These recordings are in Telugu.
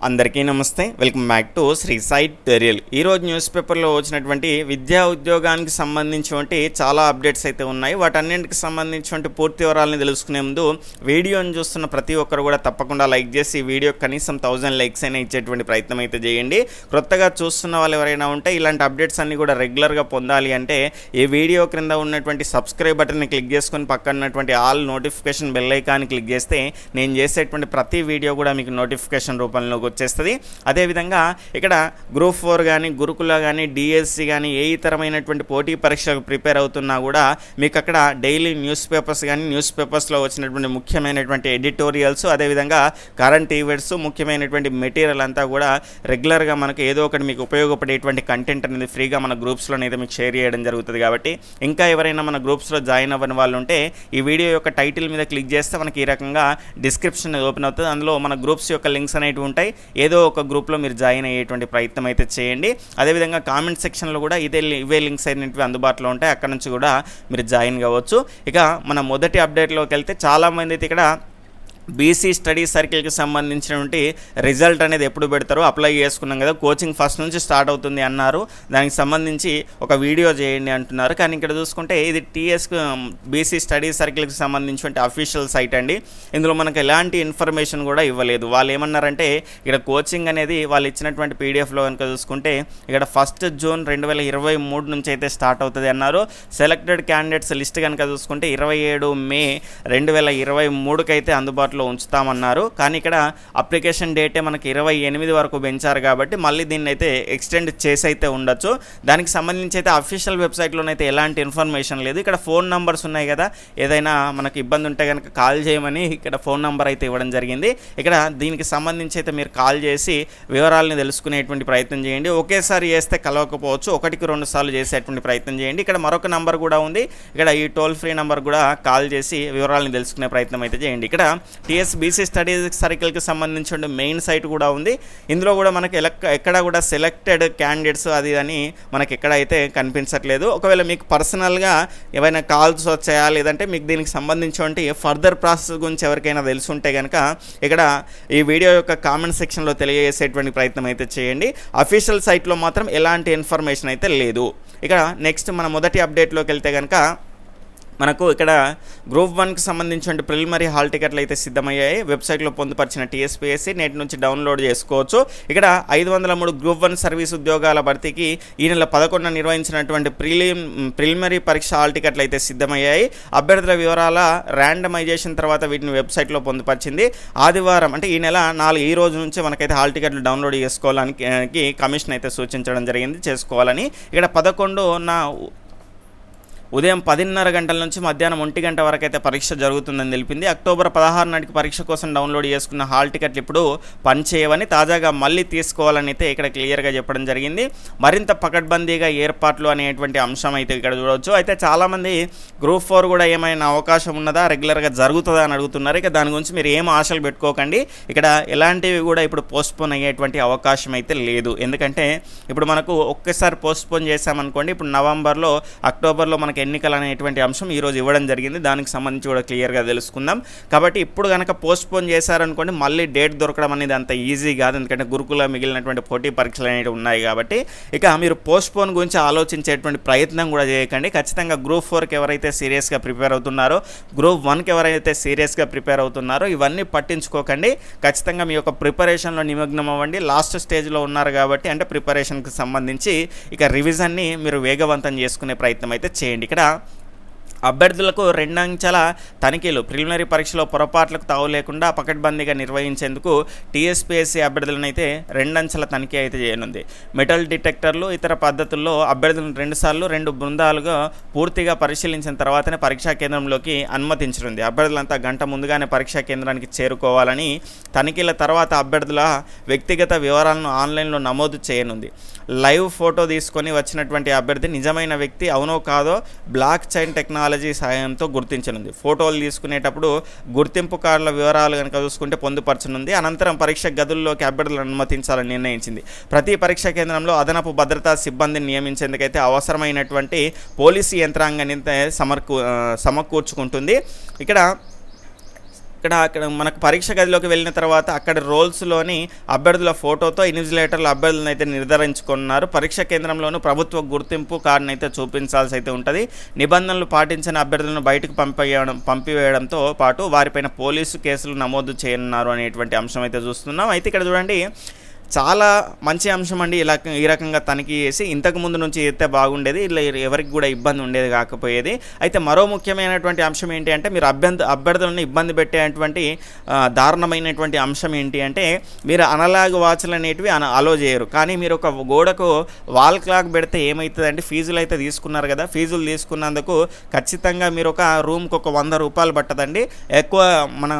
అందరికీ నమస్తే, welcome back to Shri Sai tutorial. ఈరోజు న్యూస్ పేపర్లో వచ్చినటువంటి విద్యా ఉద్యోగానికి సంబంధించినటువంటి చాలా అప్డేట్స్ అయితే ఉన్నాయి. వాటన్నింటికి సంబంధించినటువంటి పూర్తి వివరాలను తెలుసుకునే ముందు వీడియోని చూస్తున్న ప్రతి ఒక్కరు కూడా తప్పకుండా లైక్ చేసి వీడియో కనీసం 1000 లైక్స్ అయినా ఇచ్చేటువంటి ప్రయత్నం అయితే చేయండి. కొత్తగా చూస్తున్న వాళ్ళు ఎవరైనా ఉంటే ఇలాంటి అప్డేట్స్ అన్ని కూడా రెగ్యులర్గా పొందాలి అంటే ఈ వీడియో క్రింద ఉన్నటువంటి సబ్స్క్రైబ్ బటన్ని క్లిక్ చేసుకొని పక్కన ఉన్నటువంటి ఆల్ నోటిఫికేషన్ బెల్ ఐకాన్ని క్లిక్ చేస్తే నేను చేసేటువంటి ప్రతి వీడియో కూడా మీకు నోటిఫికేషన్ రూపంలో వచ్చేస్తుంది. అదేవిధంగా ఇక్కడ గ్రూప్ 4 కానీ గురుకుల కానీ డిఎస్సి కానీ ఏ ఇతరమైనటువంటి పోటీ పరీక్షలకు ప్రిపేర్ అవుతున్నా కూడా మీకు అక్కడ డైలీ న్యూస్ పేపర్స్ కానీ న్యూస్ పేపర్స్లో వచ్చినటువంటి ముఖ్యమైనటువంటి ఎడిటోరియల్స్, అదేవిధంగా కరెంట్ ఈవెంట్స్, ముఖ్యమైనటువంటి మెటీరియల్ అంతా కూడా రెగ్యులర్గా మనకు ఏదో ఒకటి మీకు ఉపయోగపడేటువంటి కంటెంట్ అనేది ఫ్రీగా మన గ్రూప్స్లోనైతే మీకు షేర్ చేయడం జరుగుతుంది. కాబట్టి ఇంకా ఎవరైనా మన గ్రూప్స్లో జాయిన్ అవ్వని వాళ్ళు ఉంటే ఈ వీడియో యొక్క టైటిల్ మీద క్లిక్ చేస్తే మనకి ఈ రకంగా డిస్క్రిప్షన్ ఓపెన్ అవుతుంది. అందులో మన గ్రూప్స్ యొక్క లింక్స్ అనేవి ఉంటాయి. ఏదో ఒక గ్రూప్లో మీరు జాయిన్ అయ్యేటువంటి ప్రయత్నం అయితే చేయండి. అదేవిధంగా కామెంట్ సెక్షన్లో కూడా ఇవే లింక్స్ అయినవి అందుబాటులో ఉంటాయి. అక్కడ నుంచి కూడా మీరు జాయిన్ కావచ్చు. ఇక మన మొదటి అప్డేట్లోకి వెళ్తే చాలామంది అయితే ఇక్కడ బీసీ స్టడీ సర్కిల్కి సంబంధించినటువంటి రిజల్ట్ అనేది ఎప్పుడు పెడతారో అప్లై చేసుకున్నాం కదా, కోచింగ్ ఫస్ట్ నుంచి స్టార్ట్ అవుతుంది అన్నారు. దానికి సంబంధించి ఒక వీడియో చేయండి అంటున్నారు. కానీ ఇక్కడ చూసుకుంటే ఇది బీసీ స్టడీ సర్కిల్కి సంబంధించినటువంటి అఫీషియల్ సైట్ అండి. ఇందులో మనకు ఎలాంటి ఇన్ఫర్మేషన్ కూడా ఇవ్వలేదు. వాళ్ళు ఏమన్నారంటే ఇక్కడ కోచింగ్ అనేది వాళ్ళు ఇచ్చినటువంటి పీడిఎఫ్లో కనుక చూసుకుంటే ఇక్కడ 1 జూన్ 2023 నుంచి అయితే స్టార్ట్ అవుతుంది అన్నారు. సెలెక్టెడ్ క్యాండిడేట్స్ లిస్ట్ కనుక చూసుకుంటే 27 మే 2023కి అయితే అందుబాటులో ఉంచుతామన్నారు. కానీ ఇక్కడ అప్లికేషన్ డేటే మనకి 28 వరకు పెంచారు కాబట్టి మళ్ళీ దీన్ని అయితే ఎక్స్టెండ్ చేసి అయితే ఉండొచ్చు. దానికి సంబంధించి అయితే అఫీషియల్ వెబ్సైట్లోనైతే ఎలాంటి ఇన్ఫర్మేషన్ లేదు. ఇక్కడ ఫోన్ నంబర్స్ ఉన్నాయి కదా, ఏదైనా మనకు ఇబ్బంది ఉంటే కనుక కాల్ చేయమని ఇక్కడ ఫోన్ నంబర్ అయితే ఇవ్వడం జరిగింది. ఇక్కడ దీనికి సంబంధించి అయితే మీరు కాల్ చేసి వివరాలను తెలుసుకునేటువంటి ప్రయత్నం చేయండి. ఒకేసారి చేస్తే కలవకపోవచ్చు, 1కి 2 సార్లు చేసేటువంటి ప్రయత్నం చేయండి. ఇక్కడ మరొక నంబర్ కూడా ఉంది. ఇక్కడ ఈ టోల్ ఫ్రీ నంబర్ కూడా కాల్ చేసి వివరాలను తెలుసుకునే ప్రయత్నం అయితే చేయండి. ఇక్కడ టీఎస్బీసీ స్టడీ సర్కిల్కి సంబంధించిన మెయిన్ సైట్ కూడా ఉంది. ఇందులో కూడా మనకి ఎక్కడ కూడా సెలెక్టెడ్ క్యాండిడేట్స్ అది అని మనకి ఎక్కడైతే కనిపించట్లేదు. ఒకవేళ మీకు పర్సనల్గా ఏవైనా కాల్స్ వచ్చాయా లేదంటే మీకు దీనికి సంబంధించినటువంటి ఫర్దర్ ప్రాసెస్ గురించి ఎవరికైనా తెలిసి ఉంటే కనుక ఇక్కడ ఈ వీడియో యొక్క కామెంట్ సెక్షన్లో తెలియజేసేటువంటి ప్రయత్నం అయితే చేయండి. అఫీషియల్ సైట్లో మాత్రం ఎలాంటి ఇన్ఫర్మేషన్ అయితే లేదు. ఇక నెక్స్ట్ మన మొదటి అప్డేట్లోకి వెళ్తే కనుక మనకు ఇక్కడ గ్రూప్ 1కి సంబంధించిన ప్రిలిమినరీ హాల్ టికెట్లు అయితే సిద్ధమయ్యాయి. వెబ్సైట్లో పొందుపరిచిన TSPSC నేటి నుంచి డౌన్లోడ్ చేసుకోవచ్చు. ఇక్కడ 503 గ్రూప్ 1 సర్వీస్ ఉద్యోగాల భర్తీకి ఈ నెల 11న నిర్వహించినటువంటి ప్రిలిమినరీ పరీక్ష హాల్ టికెట్లు అయితే సిద్ధమయ్యాయి. అభ్యర్థుల వివరాల ర్యాండమైజేషన్ తర్వాత వీటిని వెబ్సైట్లో పొందుపరిచింది. ఆదివారం అంటే ఈ నెల 4 ఈ రోజు నుంచి మనకైతే హాల్ టికెట్లు డౌన్లోడ్ చేసుకోవడానికి కమిషన్ అయితే సూచించడం జరిగింది, చేసుకోవాలని. ఇక్కడ 11న ఉదయం 10:30 గంటల నుంచి మధ్యాహ్నం 1 గంట వరకు అయితే పరీక్ష జరుగుతుందని తెలిపింది. అక్టోబర్ 16 నాటికి పరీక్ష కోసం డౌన్లోడ్ చేసుకున్న హాల్ టికెట్లు ఇప్పుడు పనిచేయవని, తాజాగా మళ్ళీ తీసుకోవాలని అయితే ఇక్కడ క్లియర్గా చెప్పడం జరిగింది. మరింత పకడ్బందీగా ఏర్పాట్లు అనేటువంటి అంశం అయితే ఇక్కడ చూడవచ్చు. అయితే చాలామంది గ్రూప్ 4 కూడా ఏమైనా అవకాశం ఉన్నదా, రెగ్యులర్గా జరుగుతుందా అని అడుగుతున్నారు. ఇక దాని గురించి మీరు ఏం ఆశలు పెట్టుకోకండి. ఇక్కడ ఎలాంటివి కూడా ఇప్పుడు పోస్ట్పోన్ అయ్యేటువంటి అవకాశం అయితే లేదు. ఎందుకంటే ఇప్పుడు మనకు ఒక్కసారి పోస్ట్పోన్ చేసామనుకోండి, ఇప్పుడు నవంబర్లో అక్టోబర్లో మనకు ఎన్నికలు అనేటువంటి అంశం ఈరోజు ఇవ్వడం జరిగింది. దానికి సంబంధించి కూడా క్లియర్గా తెలుసుకుందాం. కాబట్టి ఇప్పుడు కనుక పోస్ట్పోన్ చేశారనుకోండి మళ్ళీ డేట్ దొరకడం అనేది అంత ఈజీ కాదు. ఎందుకంటే గురుకుల మిగిలినటువంటి పోటీ పరీక్షలు అనేవి ఉన్నాయి కాబట్టి ఇక మీరు పోస్ట్పోన్ గురించి ఆలోచించేటువంటి ప్రయత్నం కూడా చేయకండి. ఖచ్చితంగా గ్రూప్ 4కి ఎవరైతే సీరియస్గా ప్రిపేర్ అవుతున్నారో, గ్రూప్ 1కి ఎవరైతే సీరియస్గా ప్రిపేర్ అవుతున్నారో ఇవన్నీ పట్టించుకోకండి. ఖచ్చితంగా మీ యొక్క ప్రిపరేషన్లో నిమగ్నం అవ్వండి. లాస్ట్ స్టేజ్లో ఉన్నారు కాబట్టి అంటే ప్రిపరేషన్కి సంబంధించి ఇక రివిజన్ని మీరు వేగవంతం చేసుకునే ప్రయత్నం అయితే చేయండి. ఇక్కడ అభ్యర్థులకు 2 అంచెల తనిఖీలు ప్రిలిమినరీ పరీక్షలో పొరపాట్లకు తావు లేకుండా పకడ్బందీగా నిర్వహించేందుకు TSPSC అభ్యర్థులను అయితే 2 అంచెల తనిఖీ అయితే చేయనుంది. మెటల్ డిటెక్టర్లు ఇతర పద్ధతుల్లో అభ్యర్థులను 2 సార్లు 2 బృందాలుగా పూర్తిగా పరిశీలించిన తర్వాతనే పరీక్షా కేంద్రంలోకి అనుమతించనుంది. అభ్యర్థులంతా గంట ముందుగానే పరీక్షా కేంద్రానికి చేరుకోవాలని, తనిఖీల తర్వాత అభ్యర్థుల వ్యక్తిగత వివరాలను ఆన్లైన్లో నమోదు చేయనుంది. లైవ్ ఫోటో తీసుకొని వచ్చినటువంటి అభ్యర్థి నిజమైన వ్యక్తి అవునో కాదో బ్లాక్ చైన్ టెక్నాలజీ సాయంతో గుర్తించనుంది. ఫోటోలు తీసుకునేటప్పుడు గుర్తింపు కార్డుల వివరాలు కనుక చూసుకుంటే పొందుపరచనుంది. అనంతరం పరీక్ష గదుల్లోకి అభ్యర్థులను అనుమతించాలని నిర్ణయించింది. ప్రతి పరీక్షా కేంద్రంలో అదనపు భద్రతా సిబ్బందిని నియమించేందుకైతే అవసరమైనటువంటి పోలీసు యంత్రాంగాన్ని సమకూర్చుకుంటుంది. ఇక్కడ అక్కడ మనకు పరీక్ష గదిలోకి వెళ్ళిన తర్వాత అక్కడ రోల్స్లోని అభ్యర్థుల ఫోటోతో ఇన్విజిలేటర్లు అభ్యర్థులను అయితే నిర్ధారించుకున్నారు. పరీక్ష కేంద్రంలోనూ ప్రభుత్వ గుర్తింపు కార్డును అయితే చూపించాల్సి అయితే ఉంటుంది. నిబంధనలు పాటించిన అభ్యర్థులను బయటకు పంపివేయడంతో పాటు వారిపైన పోలీసు కేసులు నమోదు చేయనున్నారు అనేటువంటి అంశం అయితే చూస్తున్నాం. అయితే ఇక్కడ చూడండి, చాలా మంచి అంశం అండి. ఈ రకంగా తనిఖీ చేసి ఇంతకు ముందు నుంచి అయితే బాగుండేది, ఇలా ఎవరికి కూడా ఇబ్బంది ఉండేది కాకపోయేది. అయితే మరో ముఖ్యమైనటువంటి అంశం ఏంటి అంటే, మీరు అభ్యర్థులను ఇబ్బంది పెట్టేటువంటి దారుణమైనటువంటి అంశం ఏంటి అంటే, మీరు అనలాగ్ వాచ్లు అనేటివి అలో చేయరు. కానీ మీరు ఒక గోడకు వాల్ క్లాక్ పెడితే ఏమవుతుందంటే, ఫీజులు అయితే తీసుకున్నారు కదా, ఫీజులు తీసుకున్నందుకు ఖచ్చితంగా మీరు ఒక రూమ్కి ఒక 100 రూపాయలు పట్టదండి. ఎక్కువ మన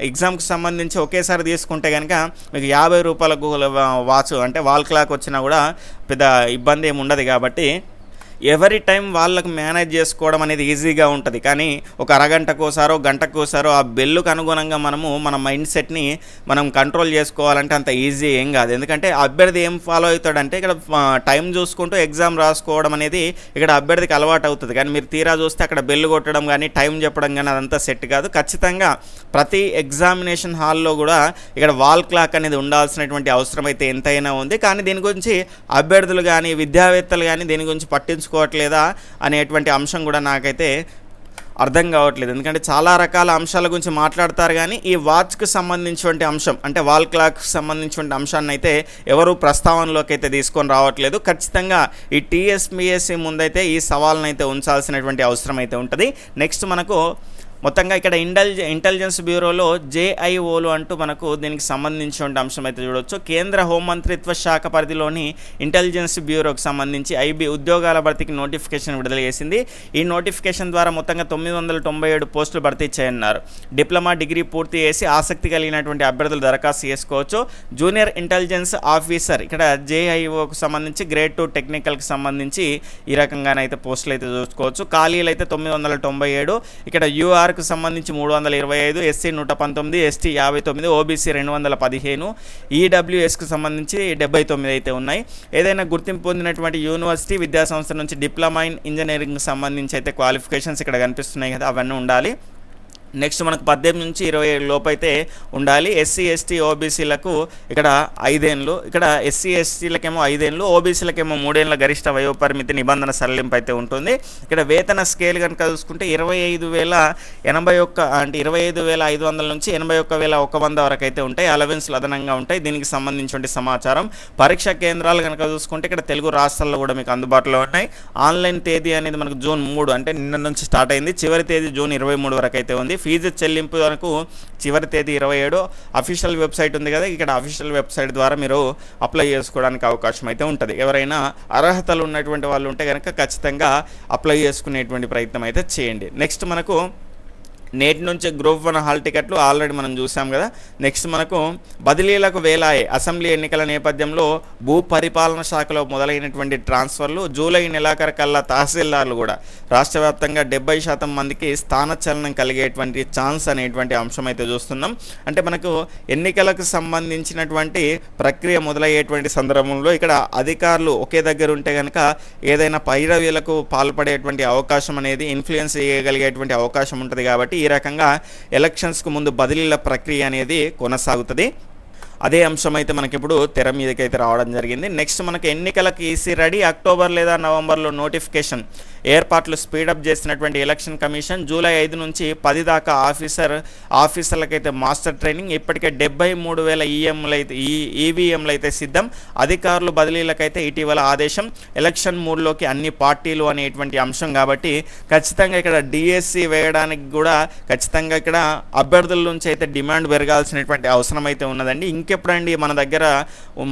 ఎగ్జామ్కి సంబంధించి ఒకేసారి తీసుకుంటే కనుక మీకు 50 రూపాయలకు వాచ్ అంటే వాల్ క్లాక్ వచ్చినా కూడా పెద్ద ఇబ్బంది ఏమి ఉండదు. కాబట్టి ఎవరి టైం వాళ్ళకు మేనేజ్ చేసుకోవడం అనేది ఈజీగా ఉంటుంది. కానీ ఒక అరగంటకోసారో గంటకోసారో ఆ బెల్లుకు అనుగుణంగా మన మైండ్ సెట్ని మనం కంట్రోల్ చేసుకోవాలంటే అంత ఈజీ ఏం కాదు. ఎందుకంటే అభ్యర్థి ఏం ఫాలో అవుతాడంటే, ఇక్కడ టైం చూసుకుంటూ ఎగ్జామ్ రాసుకోవడం అనేది ఇక్కడ అభ్యర్థికి అలవాటు అవుతుంది. కానీ మీరు తీరా చూస్తే అక్కడ బెల్లు కొట్టడం కానీ టైం చెప్పడం కానీ అదంతా సెట్ కాదు. ఖచ్చితంగా ప్రతి ఎగ్జామినేషన్ హాల్లో కూడా ఇక్కడ వాల్ క్లాక్ అనేది ఉండాల్సినటువంటి అవసరం అయితే ఎంతైనా ఉంది. కానీ దీని గురించి అభ్యర్థులు కానీ విద్యావేత్తలు కానీ దీని గురించి పట్టించుకోవట్లేదా అనేటువంటి అంశం కూడా నాకైతే అర్థం కావట్లేదు. ఎందుకంటే చాలా రకాల అంశాల గురించి మాట్లాడతారు, కానీ ఈ వాచ్కి సంబంధించినటువంటి అంశం అంటే వాల్ క్లాక్కి సంబంధించినటువంటి అంశాన్ని అయితే ఎవరు ప్రస్తావనలోకి అయితే తీసుకొని రావట్లేదు. ఖచ్చితంగా ఈ TSPSC ముందైతే ఈ సవాల్ని అయితే ఉంచాల్సినటువంటి అవసరం అయితే ఉంటుంది. నెక్స్ట్ మనకు మొత్తంగా ఇక్కడ ఇంటెలిజెన్స్ బ్యూరోలో JIOలు అంటూ మనకు దీనికి సంబంధించిన అంశం అయితే చూడవచ్చు. కేంద్ర హోంమంత్రిత్వ శాఖ పరిధిలోని ఇంటెలిజెన్స్ బ్యూరోకి సంబంధించి IB ఉద్యోగాల భర్తీకి నోటిఫికేషన్ విడుదల చేసింది. ఈ నోటిఫికేషన్ ద్వారా మొత్తంగా 997 పోస్టులు భర్తీ చేయనున్నారు. డిప్లొమా డిగ్రీ పూర్తి చేసి ఆసక్తి కలిగినటువంటి అభ్యర్థులు దరఖాస్తు చేసుకోవచ్చు. జూనియర్ ఇంటెలిజెన్స్ ఆఫీసర్ ఇక్కడ JIOకు సంబంధించి గ్రేడ్ 2 టెక్నికల్కి సంబంధించి ఈ రకంగానైతే పోస్టులు అయితే చూసుకోవచ్చు. ఖాళీలు అయితే 997, ఇక్కడ UR కు సంబంధించి 325, SC 119, ST 59, OBC 215, EWSకు సంబంధించి 79 అయితే ఉన్నాయి. ఏదైనా గుర్తింపు పొందినటువంటి యూనివర్సిటీ విద్యాసంస్థ నుంచి డిప్లొమా ఇన్ ఇంజనీరింగ్కి సంబంధించి అయితే క్వాలిఫికేషన్స్ ఇక్కడ కనిపిస్తున్నాయి కదా, అవన్నీ ఉండాలి. నెక్స్ట్ మనకు 18 నుంచి 27 లోపు అయితే ఉండాలి. SC ST OBCలకు ఇక్కడ 5 ఏళ్ళు, ఇక్కడ SC STలకేమో 5 ఏళ్ళు, OBCలకేమో 3 ఏళ్ళ గరిష్ట వయోపరిమితి నిబంధన సడలింపు అయితే ఉంటుంది. ఇక్కడ వేతన స్కేల్ కనుక చూసుకుంటే 25,081 అంటే 25,500 నుంచి 81,100 వరకు అయితే ఉంటాయి. అలవెన్స్లు అదనంగా ఉంటాయి. దీనికి సంబంధించిన సమాచారం. పరీక్ష కేంద్రాలు కనుక చూసుకుంటే ఇక్కడ తెలుగు రాష్ట్రాల్లో కూడా మీకు అందుబాటులో ఉన్నాయి. ఆన్లైన్ తేదీ అనేది మనకు జూన్ 3 అంటే నిన్న నుంచి స్టార్ట్ అయింది. చివరి తేదీ జూన్ 23 వరకు అయితే ఉంది. ఫీజు చెల్లింపు వరకు చివరి తేదీ 27. అఫీషియల్ వెబ్సైట్ ఉంది కదా, ఇక్కడ అఫీషియల్ వెబ్సైట్ ద్వారా మీరు అప్లై చేసుకోవడానికి అవకాశం అయితే ఉంటుంది. ఎవరైనా అర్హతలు ఉన్నటువంటి వాళ్ళు ఉంటే కనుక ఖచ్చితంగా అప్లై చేసుకునేటువంటి ప్రయత్నం అయితే చేయండి. నెక్స్ట్ మనకు నేటి నుంచి Group-1 హాల్ టికెట్లు ఆల్రెడీ మనం చూసాం కదా. నెక్స్ట్ మనకు బదిలీలకు వేలాయే. అసెంబ్లీ ఎన్నికల నేపథ్యంలో భూ పరిపాలన శాఖలో మొదలైనటువంటి ట్రాన్స్ఫర్లు జూలై నెలాఖరు కల్లా తహసీల్దార్లు కూడా రాష్ట్ర వ్యాప్తంగా 70% మందికి స్థానచలనం కలిగేటువంటి ఛాన్స్ అనేటువంటి అంశం అయితే చూస్తున్నాం. అంటే మనకు ఎన్నికలకు సంబంధించినటువంటి ప్రక్రియ మొదలయ్యేటువంటి సందర్భంలో ఇక్కడ అధికారులు ఒకే దగ్గర ఉంటే కనుక ఏదైనా పైరవీలకు పాల్పడేటువంటి అవకాశం అనేది ఇన్ఫ్లుయెన్స్ చేయగలిగేటువంటి అవకాశం ఉంటుంది. కాబట్టి ఈ రకంగా ఎలక్షన్స్కు ముందు బదిలీల ప్రక్రియ అనేది కొనసాగుతుంది. అదే అంశం అయితే మనకి ఇప్పుడు తెర మీదకైతే రావడం జరిగింది. నెక్స్ట్ మనకి ఎన్నికలకు ఈసీ రెడీ. అక్టోబర్ లేదా నవంబర్లో నోటిఫికేషన్ ఏర్పాట్లు స్పీడప్ చేసినటువంటి ఎలక్షన్ కమిషన్ జూలై 5 నుంచి 10 దాకా ఆఫీసర్లకైతే మాస్టర్ ట్రైనింగ్. ఇప్పటికే 73,000 ఈవీఎంలు అయితే సిద్ధం. అధికారులు బదిలీలకైతే ఇటీవల ఆదేశం. ఎలక్షన్ మూడ్లోకి అన్ని పార్టీలు అనేటువంటి అంశం కాబట్టి ఖచ్చితంగా ఇక్కడ DSC వేయడానికి కూడా ఖచ్చితంగా ఇక్కడ అభ్యర్థుల నుంచి అయితే డిమాండ్ పెరగాల్సినటువంటి అవసరం అయితే ఉన్నదండి. ఇంకెప్పుడండి మన దగ్గర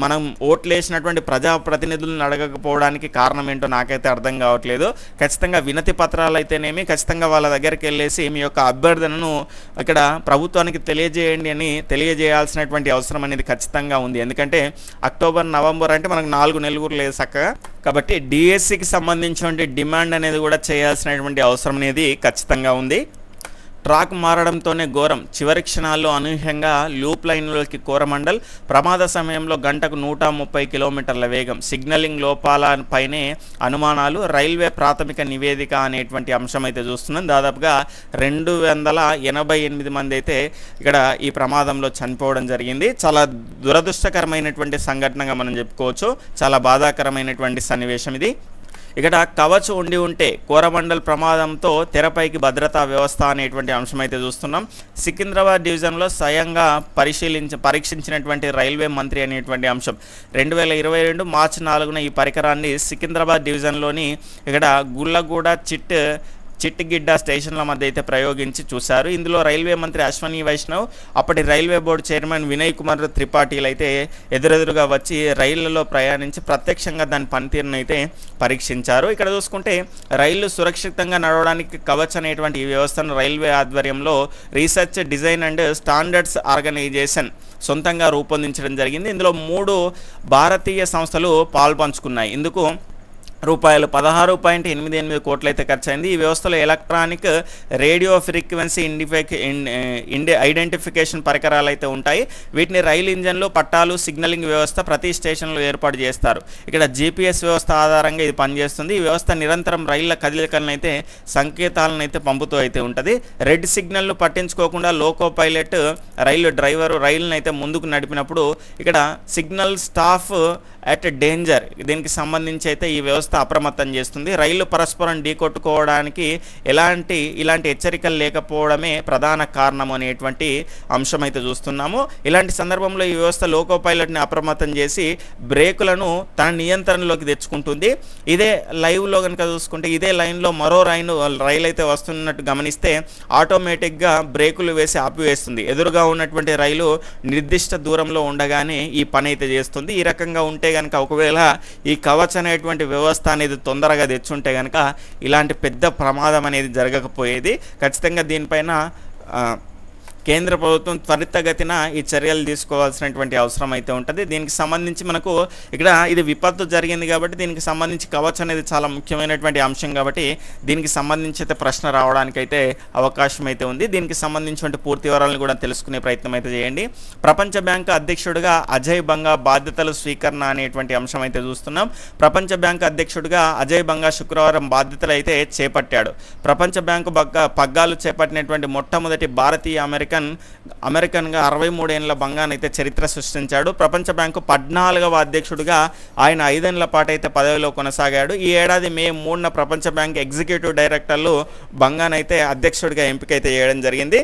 మనం ఓట్లు వేసినటువంటి ప్రజాప్రతినిధులను అడగకపోవడానికి కారణం ఏంటో నాకైతే అర్థం కావట్లేదు. ఖచ్చితంగా వినతి పత్రాలు అయితేనేమి ఖచ్చితంగా వాళ్ళ దగ్గరికి వెళ్ళేసి మీ యొక్క అభ్యర్థనను ఇక్కడ ప్రభుత్వానికి తెలియజేయండి అని తెలియజేయాల్సినటువంటి అవసరం అనేది ఖచ్చితంగా ఉంది. ఎందుకంటే అక్టోబర్ నవంబర్ అంటే మనకు 4 నెలలు లేదు చక్కగా. కాబట్టి DSCకి సంబంధించినటువంటి డిమాండ్ అనేది కూడా చేయాల్సినటువంటి అవసరం అనేది ఖచ్చితంగా ఉంది. ట్రాక్ మారడంతోనే ఘోరం, చివరి క్షణాల్లో అనూహ్యంగా లూప్ లైన్లోకి కోరమండల్, ప్రమాద సమయంలో గంటకు 130 కిలోమీటర్ల వేగం, సిగ్నలింగ్ లోపాలపైనే అనుమానాలు, రైల్వే ప్రాథమిక నివేదిక అనేటువంటి అంశం అయితే చూస్తున్నాం. దాదాపుగా 288 మంది అయితే ఇక్కడ ఈ ప్రమాదంలో చనిపోవడం జరిగింది. చాలా దురదృష్టకరమైనటువంటి సంఘటనగా మనం చెప్పుకోవచ్చు. చాలా బాధాకరమైనటువంటి సన్నివేశం ఇది. ఇక్కడ కవచ్ ఉండి ఉంటే కోరమండల్ ప్రమాదంతో తెరపైకి భద్రతా వ్యవస్థ అనేటువంటి అంశం అయితే చూస్తున్నాం. సికింద్రాబాద్ డివిజన్లో స్వయంగా పరీక్షించినటువంటి రైల్వే మంత్రి అనేటువంటి అంశం. 2022 మార్చి 4న ఈ పరికరాన్ని సికింద్రాబాద్ డివిజన్లోని ఇక్కడ గుళ్ళగూడ చిట్టిగిడ్డ స్టేషన్ల మధ్య అయితే ప్రయోగించి చూశారు. ఇందులో రైల్వే మంత్రి అశ్వనీ వైష్ణవ్, అప్పటి railway board chairman Vinay Kumar త్రిపాఠీలు అయితే ఎదురెదురుగా వచ్చి రైళ్లలో ప్రయాణించి ప్రత్యక్షంగా దాని పనితీరును అయితే పరీక్షించారు. ఇక్కడ చూసుకుంటే రైళ్లు సురక్షితంగా నడవడానికి కవచ్ అనేటువంటి ఈ వ్యవస్థను రైల్వే ఆధ్వర్యంలో research, design and standards organisation సొంతంగా రూపొందించడం జరిగింది. ఇందులో 3 భారతీయ సంస్థలు పాల్పంచుకున్నాయి. ఇందుకు రూపాయలు 16.88 కోట్లు అయితే ఖర్చయింది. ఈ వ్యవస్థలో ఎలక్ట్రానిక్ రేడియో ఫ్రీక్వెన్సీ ఐడెంటిఫికేషన్ పరికరాలు అయితే ఉంటాయి. వీటిని రైలు ఇంజన్లు, పట్టాలు, సిగ్నలింగ్ వ్యవస్థ ప్రతి స్టేషన్లో ఏర్పాటు చేస్తారు. ఇక్కడ జీపీఎస్ వ్యవస్థ ఆధారంగా ఇది పనిచేస్తుంది. ఈ వ్యవస్థ నిరంతరం రైళ్ల కదలికలను అయితే సంకేతాలను అయితే పంపుతూ అయితే ఉంటుంది. రెడ్ సిగ్నల్ను పట్టించుకోకుండా లోకో పైలట్ రైలు డ్రైవరు రైలును అయితే ముందుకు నడిపినప్పుడు ఇక్కడ సిగ్నల్ స్టాఫ్ అట్ డేంజర్, దీనికి సంబంధించి అయితే ఈ వ్యవస్థ అప్రమత్తం చేస్తుంది. రైళ్లు పరస్పరం ఢీకొట్టుకోవడానికి ఇలాంటి హెచ్చరికలు లేకపోవడమే ప్రధాన కారణం అనేటువంటి అంశం అయితే చూస్తున్నాము. ఇలాంటి సందర్భంలో ఈ వ్యవస్థ లోకో పైలట్ని అప్రమత్తం చేసి బ్రేకులను తన నియంత్రణలోకి తెచ్చుకుంటుంది. ఇదే లైవ్లో కనుక చూసుకుంటే ఇదే లైన్లో మరో రైలు అయితే వస్తున్నట్టు గమనిస్తే ఆటోమేటిక్గా బ్రేకులు వేసి ఆపివేస్తుంది. ఎదురుగా ఉన్నటువంటి రైలు నిర్దిష్ట దూరంలో ఉండగానే ఈ పని అయితే చేస్తుంది. ఈ రకంగా ఉంటే కనుక ఒకవేళ ఈ కవచ్ అనేటువంటి వ్యవస్థ అనేది తొందరగా తెచ్చుంటే కనుక ఇలాంటి పెద్ద ప్రమాదం అనేది జరగకపోయేది. ఖచ్చితంగా దీనిపైన కేంద్ర ప్రభుత్వం త్వరితగతిన ఈ చర్యలు తీసుకోవాల్సినటువంటి అవసరం అయితే ఉంటుంది. దీనికి సంబంధించి మనకు ఇక్కడ ఇది విపత్తు జరిగింది కాబట్టి దీనికి సంబంధించి కవచ్ అనేది చాలా ముఖ్యమైనటువంటి అంశం కాబట్టి దీనికి సంబంధించి అయితే ప్రశ్న రావడానికి అయితే అవకాశం అయితే ఉంది. దీనికి సంబంధించిన పూర్తి వివరాలను కూడా తెలుసుకునే ప్రయత్నం అయితే చేయండి. ప్రపంచ బ్యాంకు అధ్యక్షుడిగా అజయ్ బంగా బాధ్యతలు స్వీకరణ అనేటువంటి అంశం అయితే చూస్తున్నాం. ప్రపంచ బ్యాంకు అధ్యక్షుడిగా అజయ్ బంగా శుక్రవారం బాధ్యతలు అయితే చేపట్టాడు. ప్రపంచ బ్యాంకు పగ్గాలు చేపట్టినటువంటి మొట్టమొదటి భారతీయ అమెరికన్గా 63 ఏళ్ల బంగానైతే చరిత్ర సృష్టించాడు. ప్రపంచ బ్యాంకు 14వ అధ్యక్షుడిగా ఆయన 5 ఏళ్ల పాటు అయితే పదవిలో కొనసాగాడు. ఈ ఏడాది మే 3న ప్రపంచ బ్యాంక్ ఎగ్జిక్యూటివ్ డైరెక్టర్లు బంగానైతే అధ్యక్షుడిగా ఎంపికైతే చేయడం జరిగింది.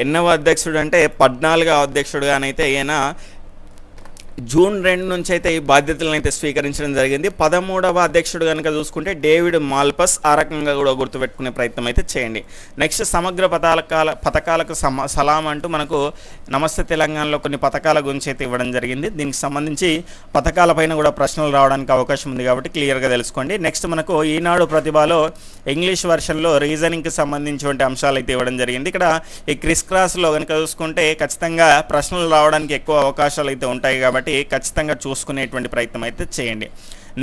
ఎన్నవ అధ్యక్షుడు అంటే 14వ అధ్యక్షుడిగానైతే ఈయన జూన్ 2 నుంచి అయితే ఈ బాధ్యతలను అయితే స్వీకరించడం జరిగింది. 13వ అధ్యక్షుడు కనుక చూసుకుంటే డేవిడ్ మాల్పస్. ఆ రకంగా కూడా గుర్తుపెట్టుకునే ప్రయత్నం అయితే చేయండి. నెక్స్ట్ సమగ్ర పథకాలకు సలాం అంటూ మనకు నమస్తే తెలంగాణలో కొన్ని పథకాల గురించి అయితే ఇవ్వడం జరిగింది. దీనికి సంబంధించి పథకాలపైన కూడా ప్రశ్నలు రావడానికి అవకాశం ఉంది కాబట్టి క్లియర్గా తెలుసుకోండి. నెక్స్ట్ మనకు ఈనాడు ప్రతిభలో ఇంగ్లీష్ వర్షన్లో రీజనింగ్కి సంబంధించిన అంశాలు అయితే ఇవ్వడం జరిగింది. ఇక్కడ ఈ క్రిస్ క్రాస్లో కనుక చూసుకుంటే ఖచ్చితంగా ప్రశ్నలు రావడానికి ఎక్కువ అవకాశాలు అయితే ఉంటాయి కాబట్టి ఖచ్చితంగా చూసుకునేటువంటి ప్రయత్నం అయితే చేయండి.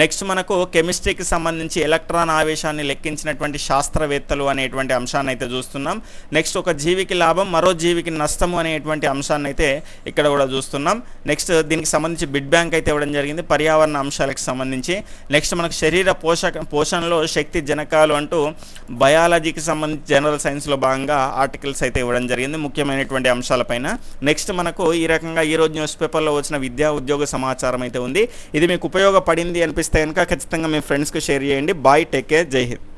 నెక్స్ట్ మనకు కెమిస్ట్రీకి సంబంధించి ఎలక్ట్రాన్ ఆవేశాన్ని లెక్కించినటువంటి శాస్త్రవేత్తలు అనేటువంటి అంశాన్ని అయితే చూస్తున్నాం. నెక్స్ట్ ఒక జీవికి లాభం, మరో జీవికి నష్టము అనేటువంటి అంశాన్ని అయితే ఇక్కడ కూడా చూస్తున్నాం. నెక్స్ట్ దీనికి సంబంధించి బిడ్ బ్యాంక్ అయితే ఇవ్వడం జరిగింది పర్యావరణ అంశాలకు సంబంధించి. నెక్స్ట్ మనకు శరీర పోషణలో శక్తి జనకాలు అంటూ బయాలజీకి సంబంధించి జనరల్ సైన్స్లో భాగంగా ఆర్టికల్స్ అయితే ఇవ్వడం జరిగింది ముఖ్యమైనటువంటి అంశాలపైన. నెక్స్ట్ మనకు ఈ రకంగా ఈరోజు న్యూస్ పేపర్లో వచ్చిన విద్యా ఉద్యోగ సమాచారం అయితే ఉంది. ఇది మీకు ఉపయోగపడింది అనిపిస్తే కనుక ఖచ్చితంగా మీ ఫ్రెండ్స్కి షేర్ చేయండి. బాయ్, టేక్ కేర్, జై హింద్.